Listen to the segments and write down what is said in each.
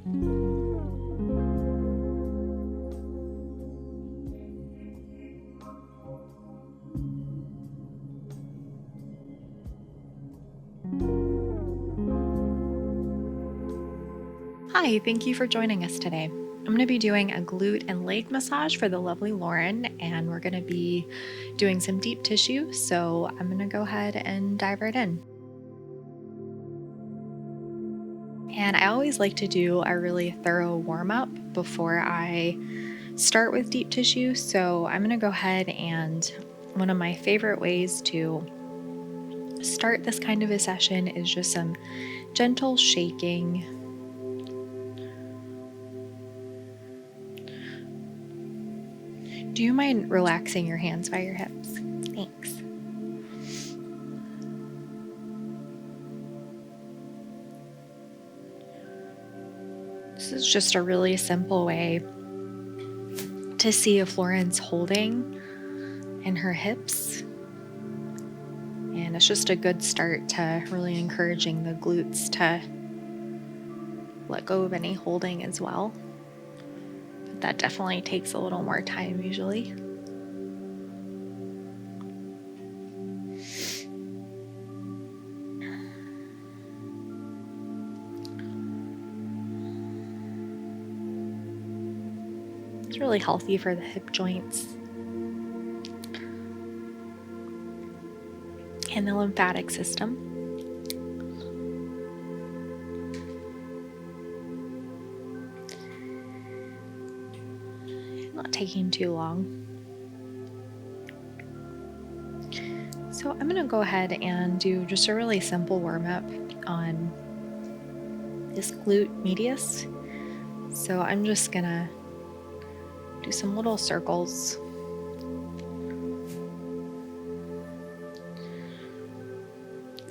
Hi, thank you for joining us today. I'm going to be doing a glute and leg massage for the lovely Lauren, and we're going to be doing some deep tissue. So I'm going to go ahead and dive right in. And I always like to do a really thorough warm up before I start with deep tissue. So I'm going to go ahead and one of my favorite ways to start this kind of a session is just some gentle shaking. Do you mind relaxing your hands by your hips? Thanks. This is just a really simple way to see if Lauren's holding in her hips. And it's just a good start to really encouraging the glutes to let go of any holding as well. But that definitely takes a little more time usually. It's really healthy for the hip joints and the lymphatic system. Not taking too long. So I'm going to go ahead and do just a really simple warm up on this glute medius. So I'm just going to do some little circles.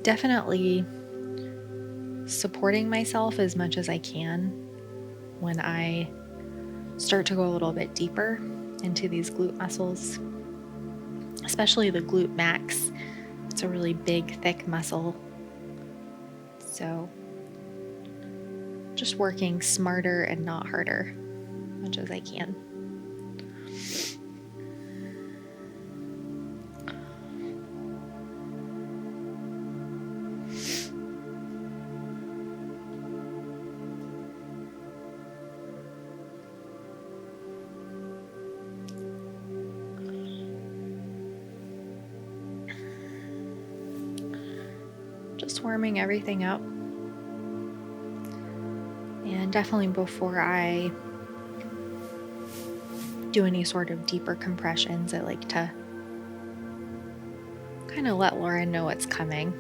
Definitely supporting myself as much as I can when I start to go a little bit deeper into these glute muscles, especially the glute max. It's a really big, thick muscle. So just working smarter and not harder as much as I can. Just warming everything up. And definitely before I do any sort of deeper compressions, I like to kind of let Lauren know what's coming.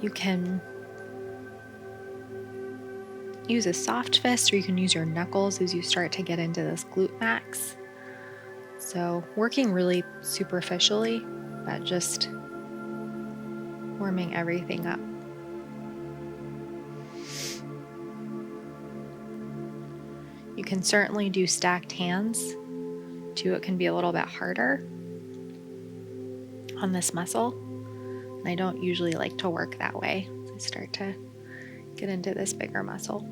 You can use a soft fist or you can use your knuckles as you start to get into this glute max. So working really superficially, but just warming everything up. You can certainly do stacked hands too. It can be a little bit harder on this muscle. And I don't usually like to work that way. I start to get into this bigger muscle.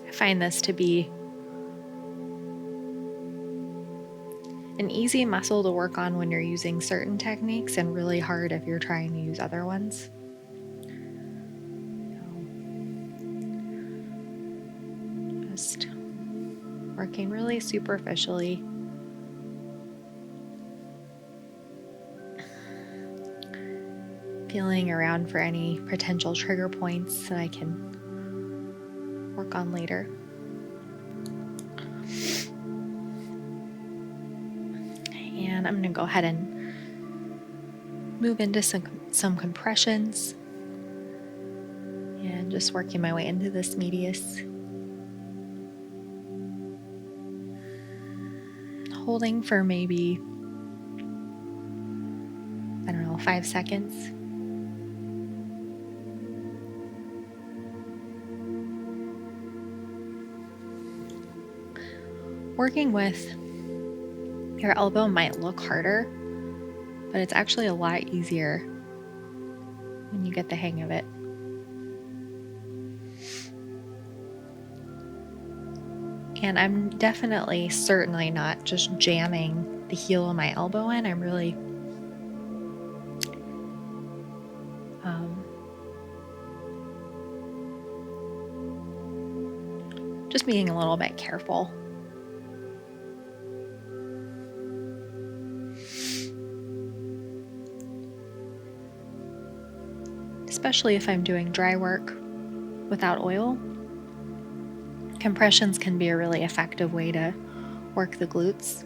I find this to be an easy muscle to work on when you're using certain techniques and really hard if you're trying to use other ones. Just working really superficially. Feeling around for any potential trigger points that I can work on later. And I'm going to go ahead and move into some compressions and just working my way into this medius. Holding for maybe, 5 seconds. working with your elbow might look harder, but it's actually a lot easier when you get the hang of it. And I'm definitely, certainly not just jamming the heel of my elbow in. I'm really just being a little bit careful. Especially if I'm doing dry work without oil. Compressions can be a really effective way to work the glutes.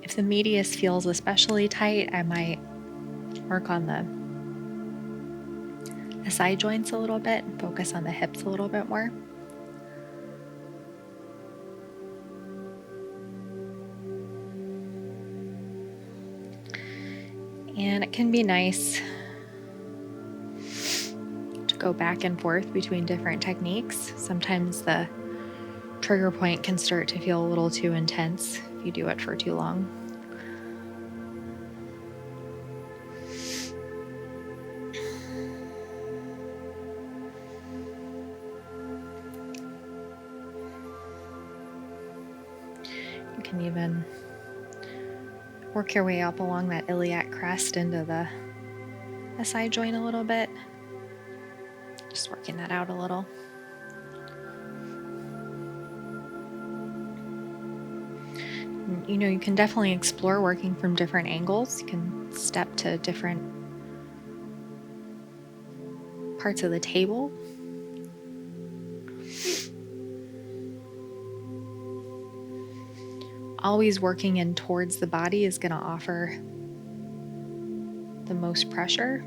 If the medius feels especially tight, I might work on the side joints a little bit and focus on the hips a little bit more. And it can be nice to go back and forth between different techniques. Sometimes the trigger point can start to feel a little too intense if you do it for too long. You can even work your way up along that iliac crest into the side joint a little bit. Just working that out a little. You can definitely explore working from different angles. You can step to different parts of the table. Always working in towards the body is going to offer the most pressure.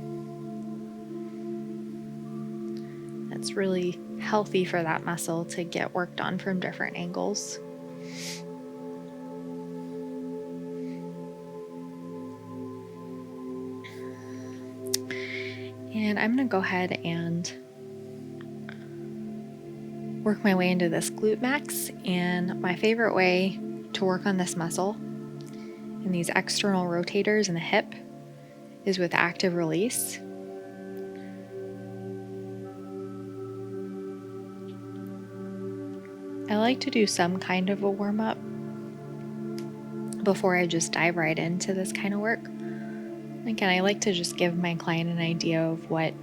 It's really healthy for that muscle to get worked on from different angles. And I'm going to go ahead and work my way into this glute max. And my favorite way to work on this muscle in these external rotators in the hip is with active release. I like to do some kind of a warm-up before I just dive right into this kind of work. Again, I like to just give my client an idea of what,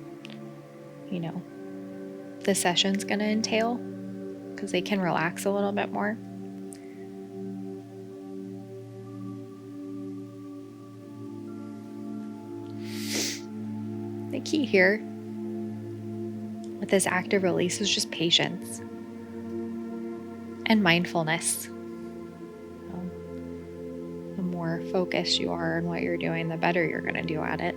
the session's going to entail, because they can relax a little bit more. The key here with this active release is just patience and mindfulness. The more focused you are on what you're doing, the better you're going to do at it.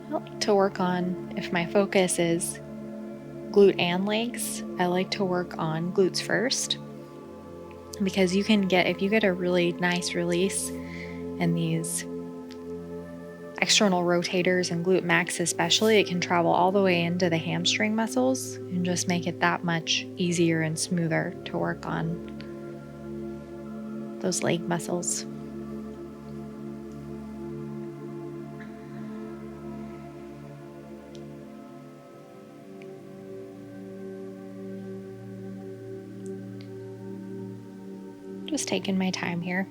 I like to work on, if my focus is glute and legs, I like to work on glutes first, because if you get a really nice release in these external rotators and glute max especially, it can travel all the way into the hamstring muscles and just make it that much easier and smoother to work on those leg muscles. Just taking my time here.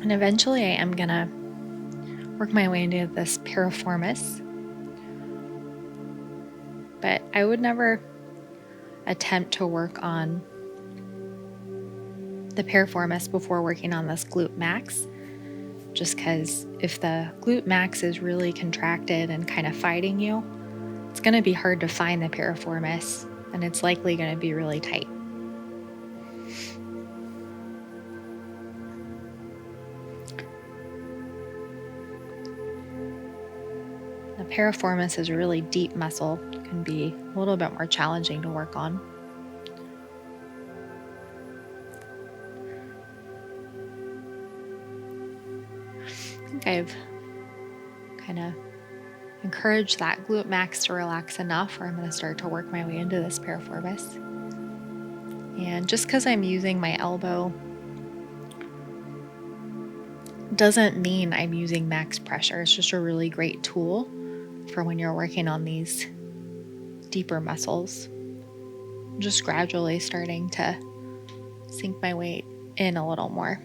And eventually I am going to work my way into this piriformis. But I would never attempt to work on the piriformis before working on this glute max. Just because if the glute max is really contracted and kind of fighting you, it's going to be hard to find the piriformis, and it's likely going to be really tight. The piriformis is a really deep muscle, can be a little bit more challenging to work on. I think I've kind of encouraged that glute max to relax enough where I'm going to start to work my way into this piriformis. And just because I'm using my elbow doesn't mean I'm using max pressure. It's just a really great tool for when you're working on these deeper muscles. I'm just gradually starting to sink my weight in a little more,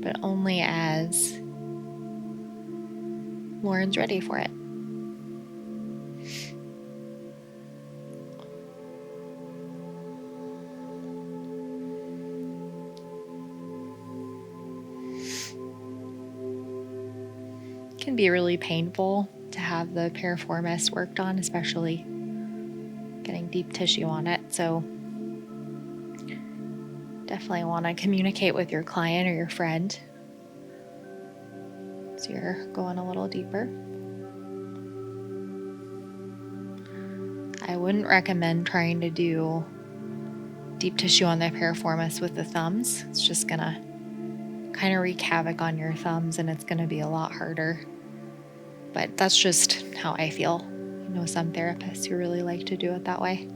but only as Lauren's ready for it. It can be really painful to have the piriformis worked on, especially getting deep tissue on it. So definitely want to communicate with your client or your friend so you're going a little deeper. I wouldn't recommend trying to do deep tissue on the piriformis with the thumbs. It's just gonna kind of wreak havoc on your thumbs and it's gonna be a lot harder. But that's just how I feel. I know some therapists who really like to do it that way.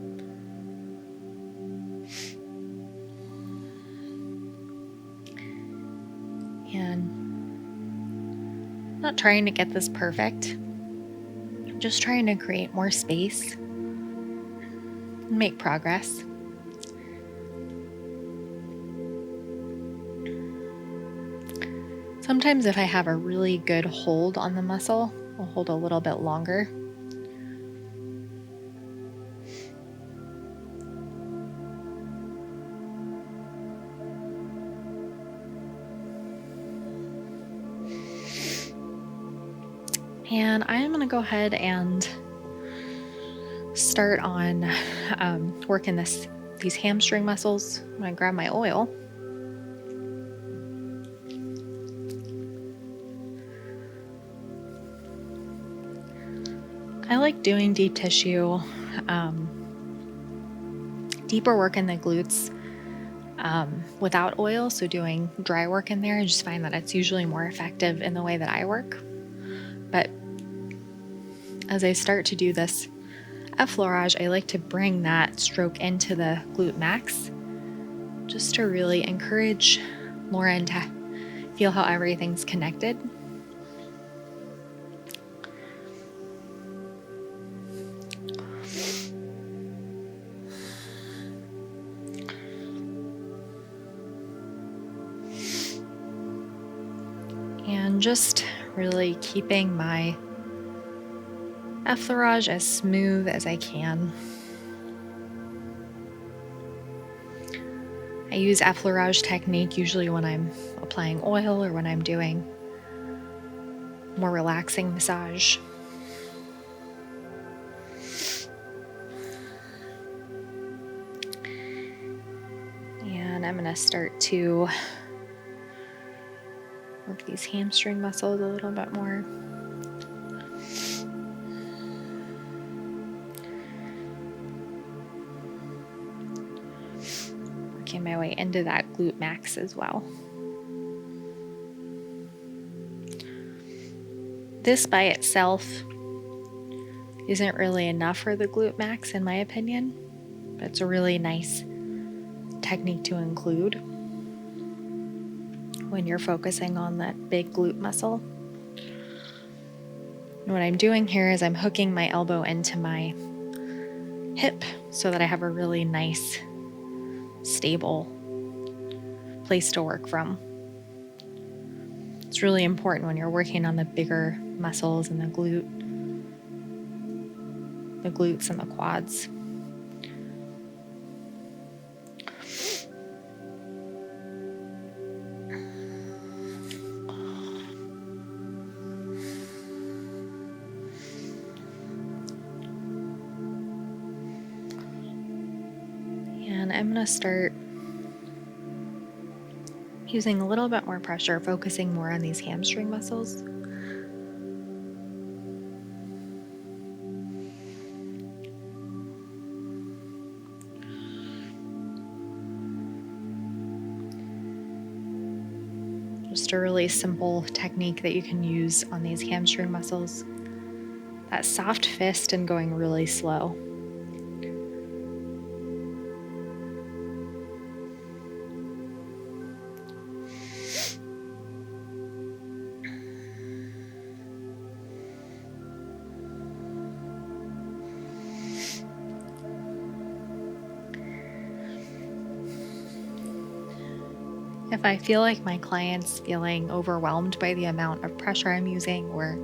And I'm not trying to get this perfect. I'm just trying to create more space and make progress. Sometimes if I have a really good hold on the muscle, I'll hold a little bit longer. And I am going to go ahead and start on working these hamstring muscles. I'm going to grab my oil. I like doing deep tissue, deeper work in the glutes without oil. So doing dry work in there, I just find that it's usually more effective in the way that I work. But as I start to do this effleurage, I like to bring that stroke into the glute max just to really encourage Lauren to feel how everything's connected. And just really keeping my effleurage as smooth as I can. I use effleurage technique usually when I'm applying oil or when I'm doing more relaxing massage. And I'm going to start to work these hamstring muscles a little bit more. Working my way into that glute max as well. This by itself isn't really enough for the glute max in my opinion, but it's a really nice technique to include when you're focusing on that big glute muscle. And what I'm doing here is I'm hooking my elbow into my hip so that I have a really nice, stable place to work from. It's really important when you're working on the bigger muscles and the glutes and the quads. And I'm going to start using a little bit more pressure, focusing more on these hamstring muscles. Just a really simple technique that you can use on these hamstring muscles. That soft fist and going really slow. If I feel like my client's feeling overwhelmed by the amount of pressure I'm using or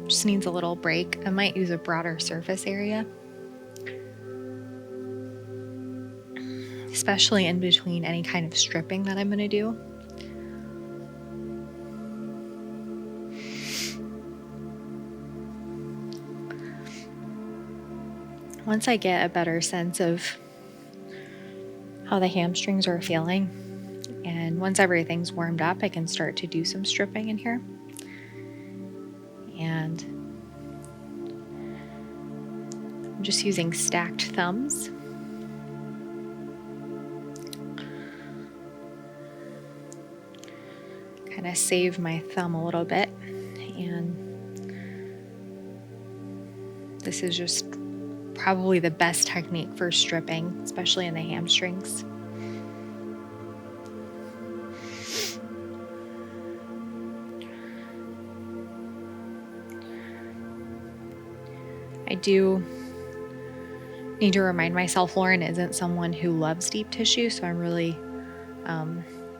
just needs a little break, I might use a broader surface area, especially in between any kind of stripping that I'm going to do. Once I get a better sense of how the hamstrings are feeling, and once everything's warmed up, I can start to do some stripping in here. And I'm just using stacked thumbs. Kind of save my thumb a little bit. And this is just probably the best technique for stripping, especially in the hamstrings. I do need to remind myself Lauren isn't someone who loves deep tissue, so I'm really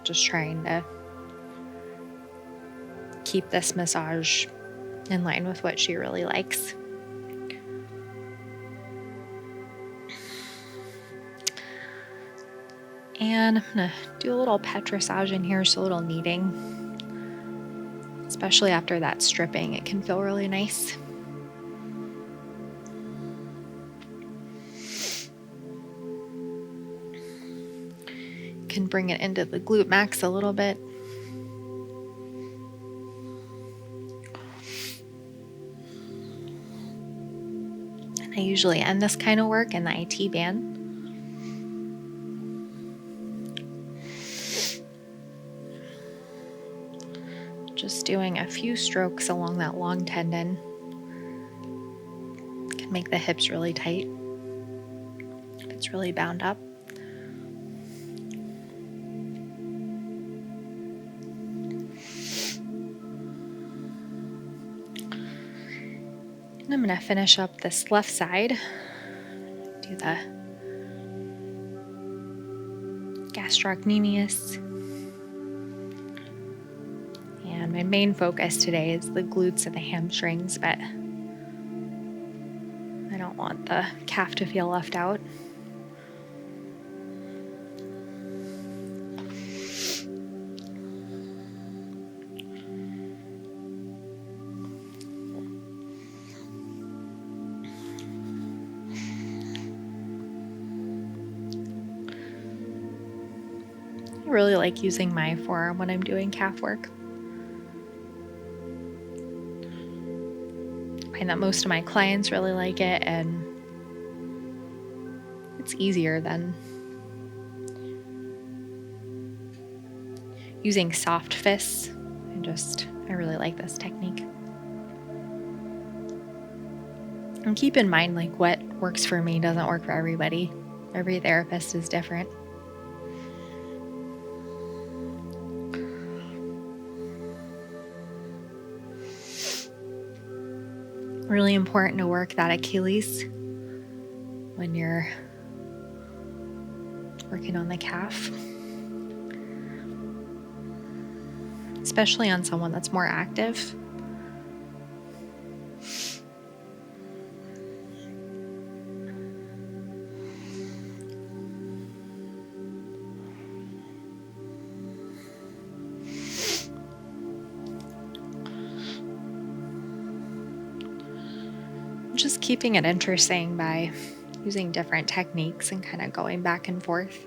just trying to keep this massage in line with what she really likes. And I'm going to do a little petrissage in here, so a little kneading. Especially after that stripping, it can feel really nice. Can bring it into the glute max a little bit. And I usually end this kind of work in the IT band. Just doing a few strokes along that long tendon can make the hips really tight if it's really bound up. And I'm going to finish up this left side. Do the Gastrocnemius. And my main focus today is the glutes and the hamstrings, but I don't want the calf to feel left out. I really like using my forearm when I'm doing calf work. I find that most of my clients really like it, and it's easier than using soft fists. I really like this technique. And keep in mind, like, what works for me doesn't work for everybody. Every therapist is different. Really important to work that Achilles when you're working on the calf, especially on someone that's more active. Just keeping it interesting by using different techniques and kind of going back and forth.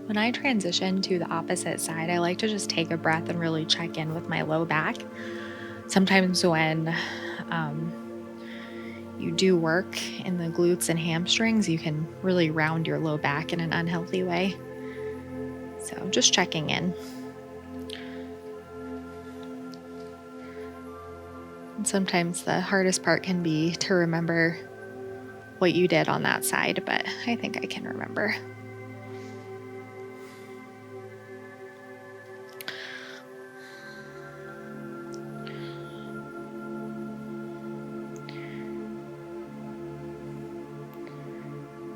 When I transition to the opposite side, I like to just take a breath and really check in with my low back. Sometimes when you do work in the glutes and hamstrings, you can really round your low back in an unhealthy way. So just checking in. And sometimes the hardest part can be to remember what you did on that side, but I think I can remember.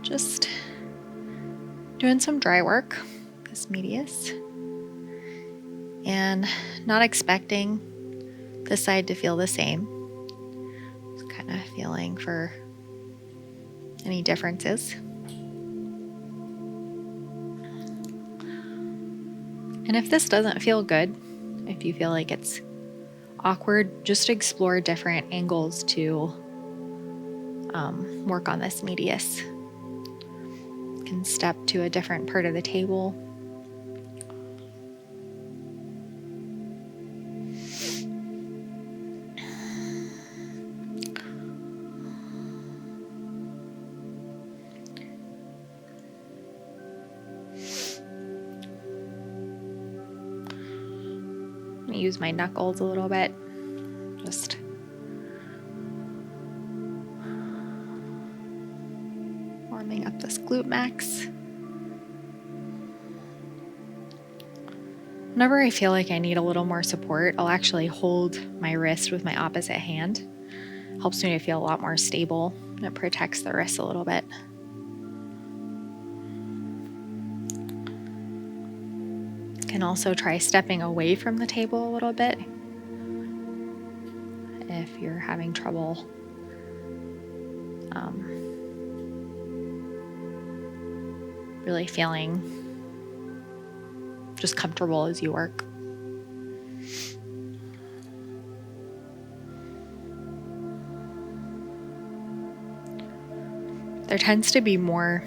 Just doing some dry work, this medius, and not expecting this side to feel the same. Just kind of feeling for any differences. And if this doesn't feel good, if you feel like it's awkward, just explore different angles to work on this medius. You can step to a different part of the table. I'm gonna use my knuckles a little bit, just warming up this glute max. Whenever I feel like I need a little more support, I'll actually hold my wrist with my opposite hand. Helps me to feel a lot more stable, and it protects the wrist a little bit. Can also try stepping away from the table a little bit if you're having trouble really feeling just comfortable as you work. There tends to be more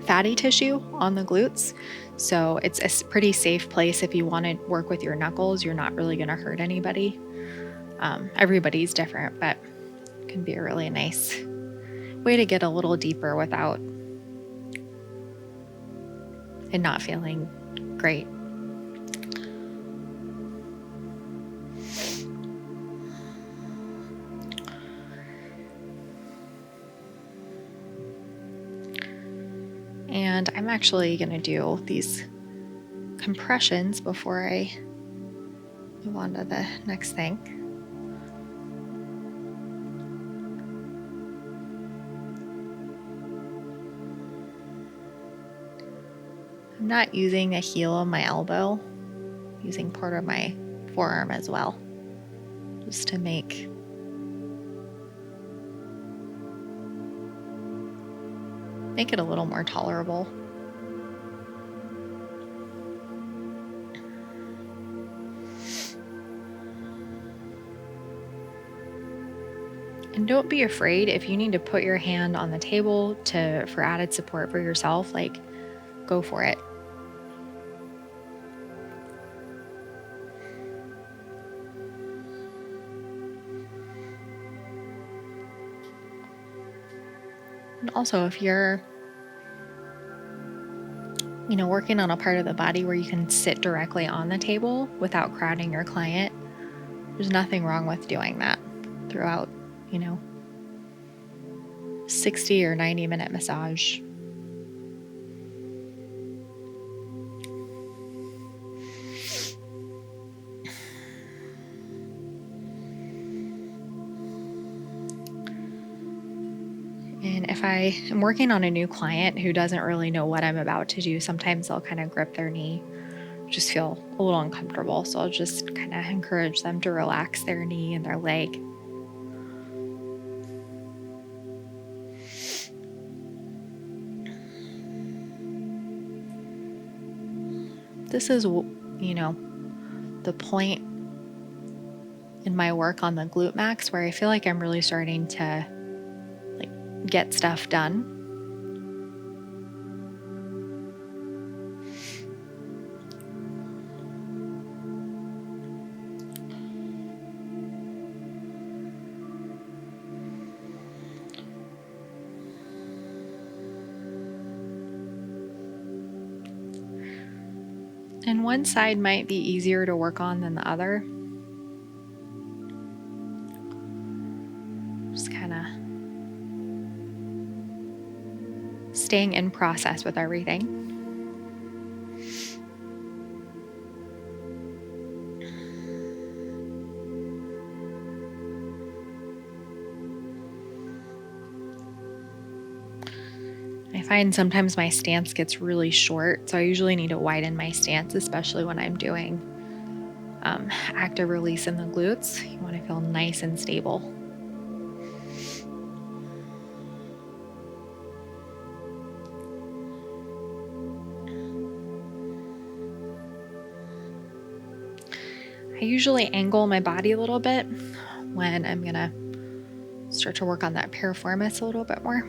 fatty tissue on the glutes, so it's a pretty safe place if you want to work with your knuckles. You're not really going to hurt anybody. Everybody's different, but it can be a really nice way to get a little deeper without it not feeling great. And I'm actually going to do these compressions before I move on to the next thing. I'm not using the heel of my elbow, I'm using part of my forearm as well, just to make it a little more tolerable. And don't be afraid if you need to put your hand on the table for added support for yourself, like go for it. And also if you're working on a part of the body where you can sit directly on the table without crowding your client, there's nothing wrong with doing that throughout, 60 or 90-minute massage. And if I am working on a new client who doesn't really know what I'm about to do, sometimes they'll kind of grip their knee, just feel a little uncomfortable. So I'll just kind of encourage them to relax their knee and their leg. This is, the point in my work on the glute max where I feel like I'm really starting to get stuff done. And one side might be easier to work on than the other. Just kind of staying in process with everything. I find sometimes my stance gets really short, so I usually need to widen my stance, especially when I'm doing active release in the glutes. You want to feel nice and stable. I usually angle my body a little bit when I'm going to start to work on that piriformis a little bit more.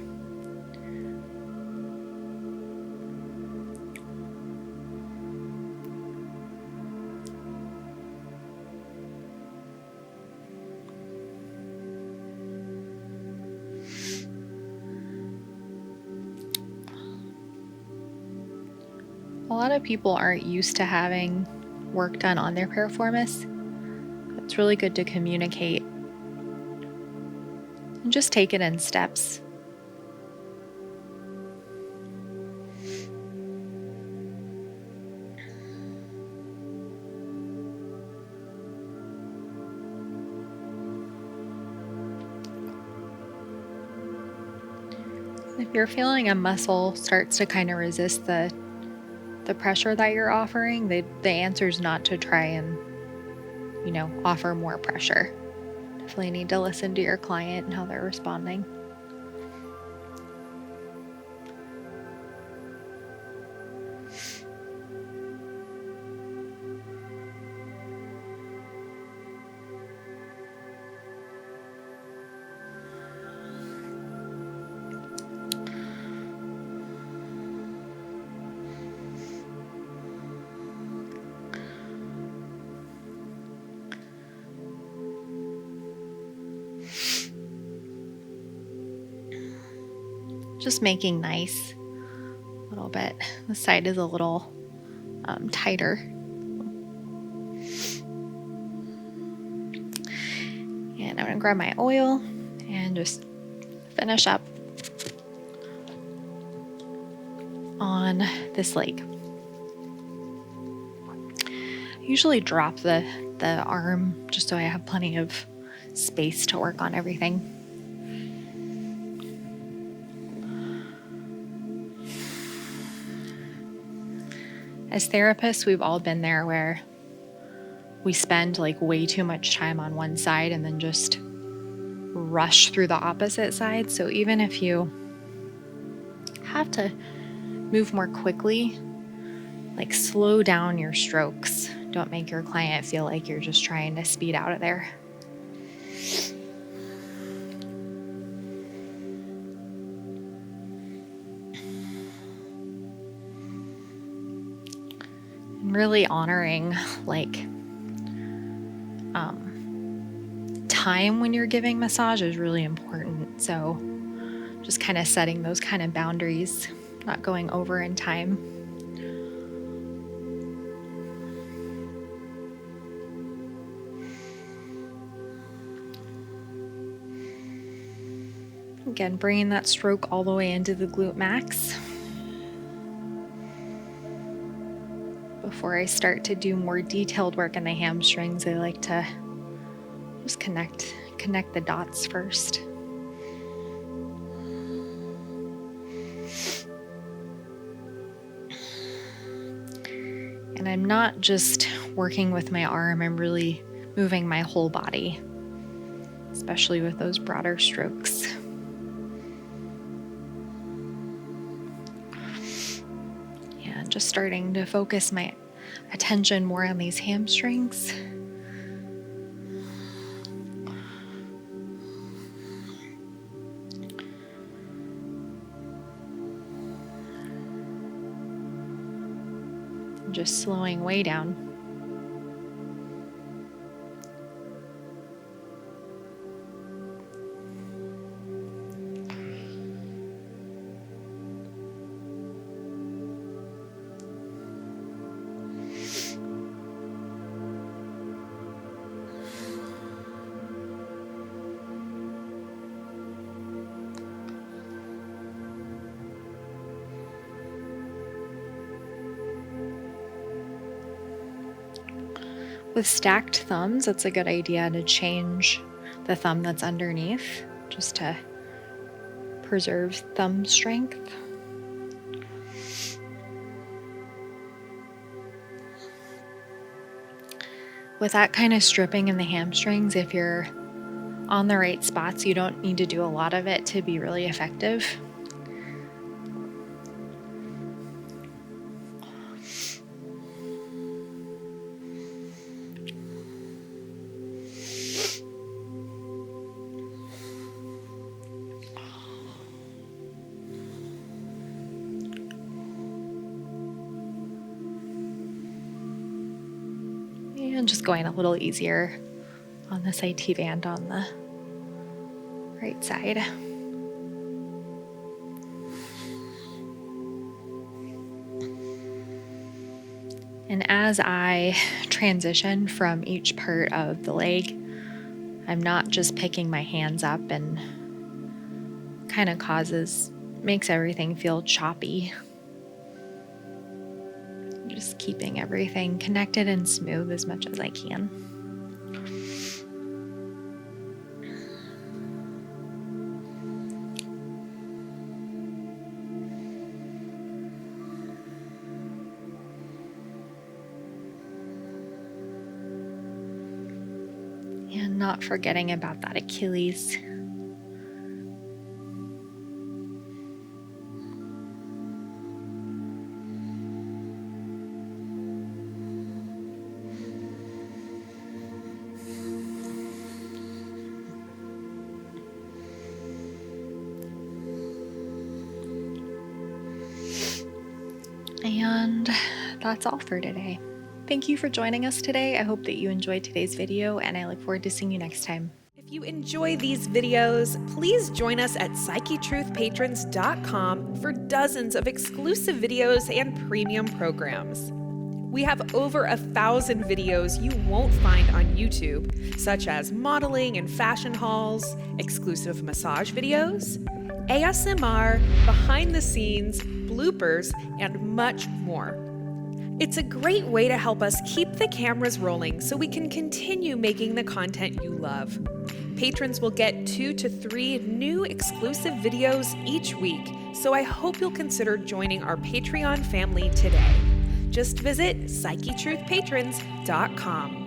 A lot of people aren't used to having work done on their piriformis. It's really good to communicate and just take it in steps. If you're feeling a muscle starts to kind of resist the pressure that you're offering, the answer is not to try and, offer more pressure. Definitely need to listen to your client and how they're responding. Just making nice a little bit. The side is a little tighter. And I'm going to grab my oil and just finish up on this leg. I usually drop the arm just so I have plenty of space to work on everything. As therapists, we've all been there where we spend like way too much time on one side and then just rush through the opposite side. So even if you have to move more quickly, like slow down your strokes. Don't make your client feel like you're just trying to speed out of there. And really honoring time when you're giving massage is really important. So just kind of setting those kind of boundaries, not going over in time. Again, bringing that stroke all the way into the glute max. Before I start to do more detailed work in the hamstrings, I like to just connect the dots first. And I'm not just working with my arm, I'm really moving my whole body, especially with those broader strokes. Yeah, just starting to focus my attention more on these hamstrings. Just slowing way down. With stacked thumbs, it's a good idea to change the thumb that's underneath just to preserve thumb strength. With that kind of stripping in the hamstrings, if you're on the right spots, you don't need to do a lot of it to be really effective. And just going a little easier on this IT band on the right side. And as I transition from each part of the leg, I'm not just picking my hands up and kind of makes everything feel choppy. Just keeping everything connected and smooth as much as I can. And not forgetting about that Achilles. And that's all for today. Thank you for joining us today. I hope that you enjoyed today's video, and I look forward to seeing you next time. If you enjoy these videos, please join us at PsycheTruthPatrons.com for dozens of exclusive videos and premium programs. We have over 1,000 videos you won't find on YouTube, such as modeling and fashion hauls, exclusive massage videos, ASMR, behind the scenes, bloopers, and much more. It's a great way to help us keep the cameras rolling so we can continue making the content you love. Patrons will get 2 to 3 new exclusive videos each week, so I hope you'll consider joining our Patreon family today. Just visit PsycheTruthPatrons.com.